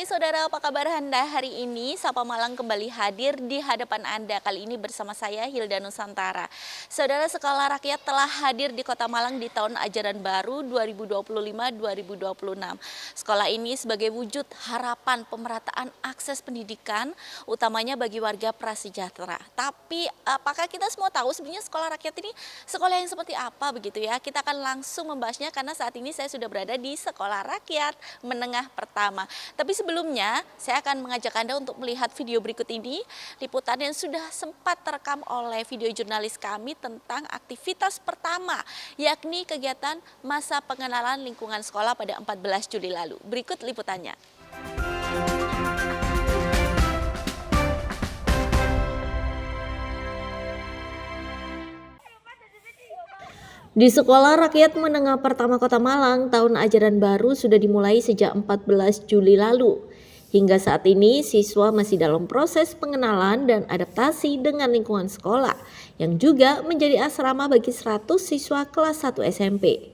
pagi saudara, apa kabar Anda hari ini? Sapa Malang kembali hadir di hadapan Anda. Kali ini bersama saya Hilda Nusantara. Saudara, Sekolah Rakyat telah hadir di Kota Malang di tahun ajaran baru 2025-2026. Sekolah ini sebagai wujud harapan pemerataan akses pendidikan, utamanya bagi warga prasejahtera. Tapi apakah kita semua tahu sebenarnya Sekolah Rakyat ini sekolah yang seperti apa begitu ya? Kita akan langsung membahasnya karena saat ini saya sudah berada di Sekolah Rakyat Menengah Pertama. Tapi sebelumnya saya akan mengajak Anda untuk melihat video berikut ini, liputan yang sudah sempat terekam oleh video jurnalis kami tentang aktivitas pertama, yakni kegiatan masa pengenalan lingkungan sekolah pada 14 Juli lalu. Berikut liputannya. Di Sekolah Rakyat Menengah Pertama Kota Malang, tahun ajaran baru sudah dimulai sejak 14 Juli lalu. Hingga saat ini, siswa masih dalam proses pengenalan dan adaptasi dengan lingkungan sekolah, yang juga menjadi asrama bagi 100 siswa kelas 1 SMP.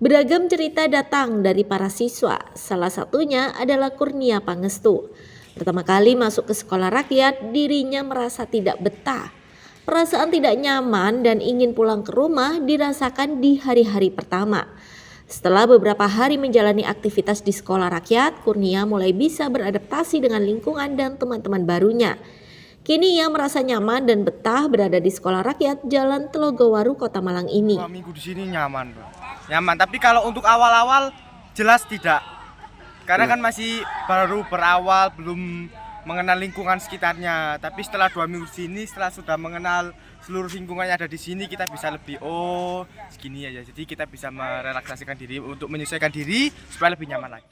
Beragam cerita datang dari para siswa, salah satunya adalah Kurnia Pangestu. Pertama kali masuk ke Sekolah Rakyat, dirinya merasa tidak betah. Perasaan tidak nyaman dan ingin pulang ke rumah dirasakan di hari-hari pertama. Setelah beberapa hari menjalani aktivitas di Sekolah Rakyat, Kurnia mulai bisa beradaptasi dengan lingkungan dan teman-teman barunya. Kini ia merasa nyaman dan betah berada di Sekolah Rakyat Jalan Telogowaru, Kota Malang ini. 2 minggu di sini nyaman, Bro. Nyaman, tapi kalau untuk awal-awal jelas tidak. Karena kan masih baru berawal, belum mengenal lingkungan sekitarnya. Tapi setelah 2 minggu di sini, setelah sudah mengenal seluruh lingkungan yang ada di sini, kita bisa lebih segini aja. Jadi kita bisa merelaksasikan diri untuk menyesuaikan diri supaya lebih nyaman lagi.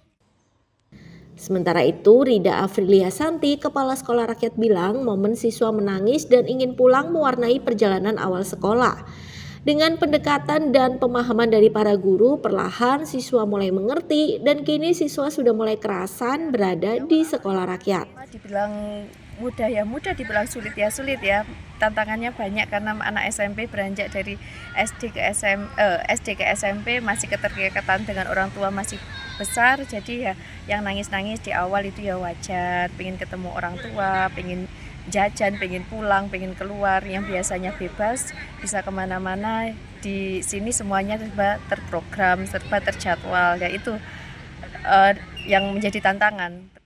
Sementara itu, Rida Afrilia Santi, Kepala Sekolah Rakyat bilang momen siswa menangis dan ingin pulang mewarnai perjalanan awal sekolah. Dengan pendekatan dan pemahaman dari para guru, perlahan siswa mulai mengerti dan kini siswa sudah mulai kerasan berada di Sekolah Rakyat. Dibilang mudah ya mudah, dibilang sulit ya sulit ya. Tantangannya banyak karena anak SMP beranjak dari SD ke SMP masih keterikatan dengan orang tua masih besar. Jadi ya yang nangis-nangis di awal itu ya wajar, pengen ketemu orang tua, pengen jajan, pengen pulang, pengen keluar. Yang biasanya bebas bisa kemana-mana, di sini semuanya serba terprogram, serba terjadwal. Ya itu yang menjadi tantangan.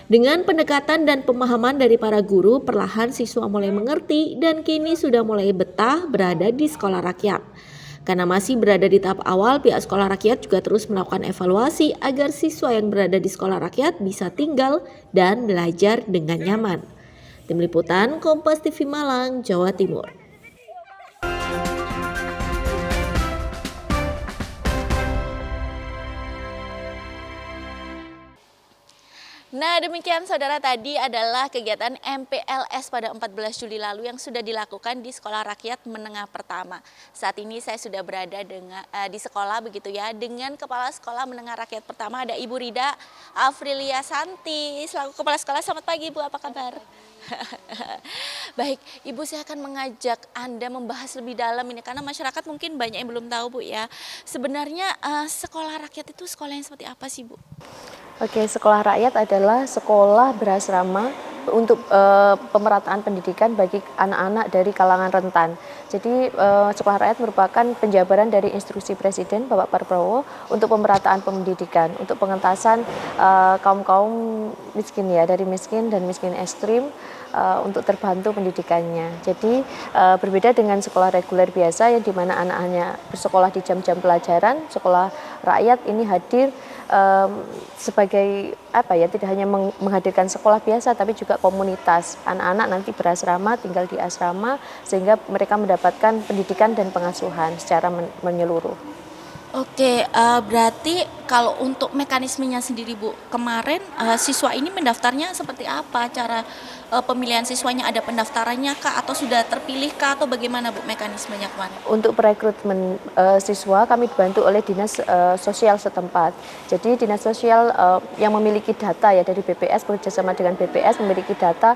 Dengan pendekatan dan pemahaman dari para guru, perlahan siswa mulai mengerti dan kini sudah mulai betah berada di Sekolah Rakyat. Karena masih berada di tahap awal, pihak Sekolah Rakyat juga terus melakukan evaluasi agar siswa yang berada di Sekolah Rakyat bisa tinggal dan belajar dengan nyaman. Tim Liputan Kompas TV Malang, Jawa Timur. Nah, demikian saudara, tadi adalah kegiatan MPLS pada 14 Juli lalu yang sudah dilakukan di Sekolah Rakyat Menengah Pertama. Saat ini saya sudah berada di sekolah begitu ya, dengan Kepala Sekolah Menengah Rakyat Pertama ada Ibu Rida Afrilia Santi selaku Kepala Sekolah. Selamat pagi Ibu, apa kabar? Baik, Ibu, saya akan mengajak Anda membahas lebih dalam ini karena masyarakat mungkin banyak yang belum tahu Bu ya. Sebenarnya Sekolah Rakyat itu sekolah yang seperti apa sih Bu? Oke, Sekolah Rakyat adalah sekolah berasrama untuk pemerataan pendidikan bagi anak-anak dari kalangan rentan. Jadi Sekolah Rakyat merupakan penjabaran dari instruksi Presiden Bapak Prabowo untuk pemerataan pendidikan, untuk pengentasan kaum-kaum miskin ya, dari miskin dan miskin ekstrim, untuk terbantu pendidikannya. Jadi berbeda dengan sekolah reguler biasa yang dimana anak-anaknya bersekolah di jam-jam pelajaran, Sekolah Rakyat ini hadir sebagai apa ya, tidak hanya menghadirkan sekolah biasa tapi juga komunitas. Anak-anak nanti berasrama, tinggal di asrama sehingga mereka mendapatkan pendidikan dan pengasuhan secara menyeluruh. Oke, berarti kalau untuk mekanismenya sendiri Bu, kemarin siswa ini mendaftarnya seperti apa? Cara pemilihan siswanya, ada pendaftarannya kah atau sudah terpilih kah atau bagaimana Bu mekanismenya kemarin? Untuk perekrutmen siswa kami dibantu oleh Dinas Sosial setempat. Jadi Dinas Sosial yang memiliki data ya dari BPS bekerjasama dengan BPS memiliki data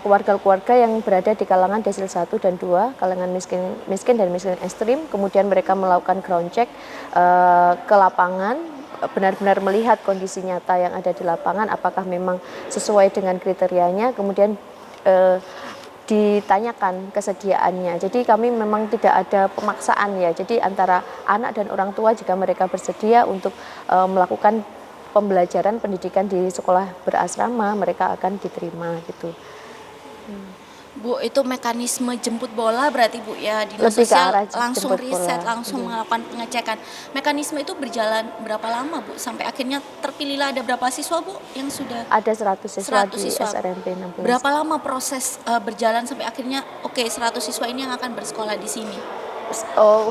keluarga-keluarga yang berada di kalangan desil 1 dan 2, kalangan miskin dan miskin ekstrim. Kemudian mereka melakukan ground check ke lapangan benar-benar melihat kondisi nyata yang ada di lapangan, apakah memang sesuai dengan kriterianya, kemudian ditanyakan kesediaannya. Jadi kami memang tidak ada pemaksaan ya. Jadi antara anak dan orang tua jika mereka bersedia untuk melakukan pembelajaran pendidikan di sekolah berasrama, mereka akan diterima gitu. Bu, itu mekanisme jemput bola berarti Bu ya, dinas Lebih ke sosial arah langsung jemput riset, bola. langsung melakukan pengecekan. Mekanisme itu berjalan berapa lama Bu? Sampai akhirnya terpilihlah ada berapa siswa Bu yang sudah Ada 100 siswa 100 di siswa. SRMP 16. Berapa lama proses berjalan sampai akhirnya oke 100 siswa ini yang akan bersekolah di sini? Oh,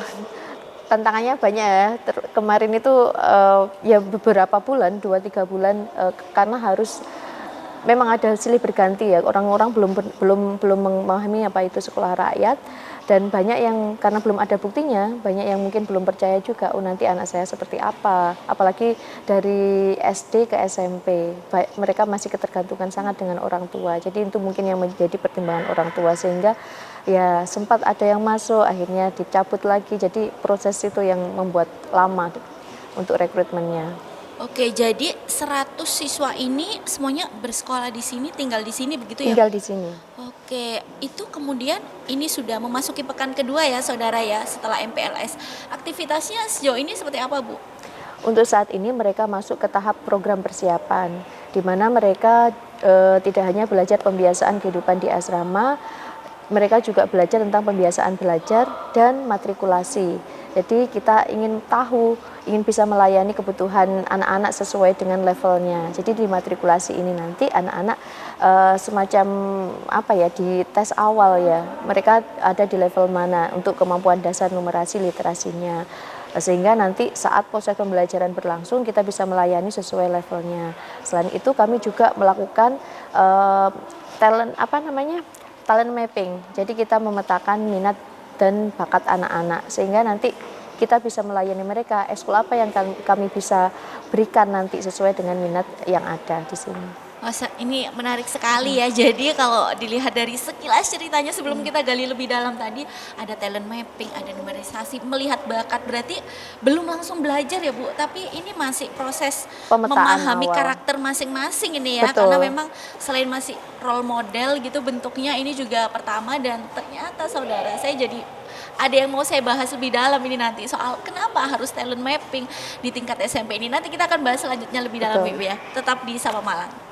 tantangannya banyak ya. Kemarin itu ya beberapa bulan, 2-3 bulan karena harus memang ada silih berganti ya. Orang-orang belum memahami apa itu sekolah rakyat, dan banyak yang karena belum ada buktinya, banyak yang mungkin belum percaya juga, oh nanti anak saya seperti apa. Apalagi dari SD ke SMP, mereka masih ketergantungan sangat dengan orang tua. Jadi itu mungkin yang menjadi pertimbangan orang tua, sehingga ya sempat ada yang masuk, akhirnya dicabut lagi. Jadi proses itu yang membuat lama untuk rekrutmennya. Oke, jadi 100 siswa ini semuanya bersekolah di sini, tinggal di sini begitu ya? Tinggal di sini. Oke, itu kemudian ini sudah memasuki pekan kedua ya saudara ya setelah MPLS. Aktivitasnya sejauh ini seperti apa Bu? Untuk saat ini mereka masuk ke tahap program persiapan, di mana mereka tidak hanya belajar pembiasaan kehidupan di asrama, mereka juga belajar tentang pembiasaan belajar dan matrikulasi. Jadi kita ingin bisa melayani kebutuhan anak-anak sesuai dengan levelnya. Jadi di matrikulasi ini nanti anak-anak semacam apa ya, di tes awal ya, mereka ada di level mana untuk kemampuan dasar numerasi literasinya. Sehingga nanti saat proses pembelajaran berlangsung kita bisa melayani sesuai levelnya. Selain itu kami juga melakukan talent mapping. Jadi kita memetakan minat dan bakat anak-anak, sehingga nanti kita bisa melayani mereka ekskul apa yang kami bisa berikan nanti sesuai dengan minat yang ada di sini. Masa ini menarik sekali ya. Jadi kalau dilihat dari sekilas ceritanya sebelum kita gali lebih dalam tadi, ada talent mapping, ada numerisasi, melihat bakat, berarti belum langsung belajar ya Bu, tapi ini masih proses Pemetaan memahami awal. karakter masing-masing ini ya. Betul. Karena memang selain masih role model gitu bentuknya, ini juga pertama, dan ternyata saudara saya jadi ada yang mau saya bahas lebih dalam ini nanti soal kenapa harus talent mapping di tingkat SMP ini. Nanti kita akan bahas selanjutnya lebih dalam Betul. Ibu ya. Tetap di Sapa Malang.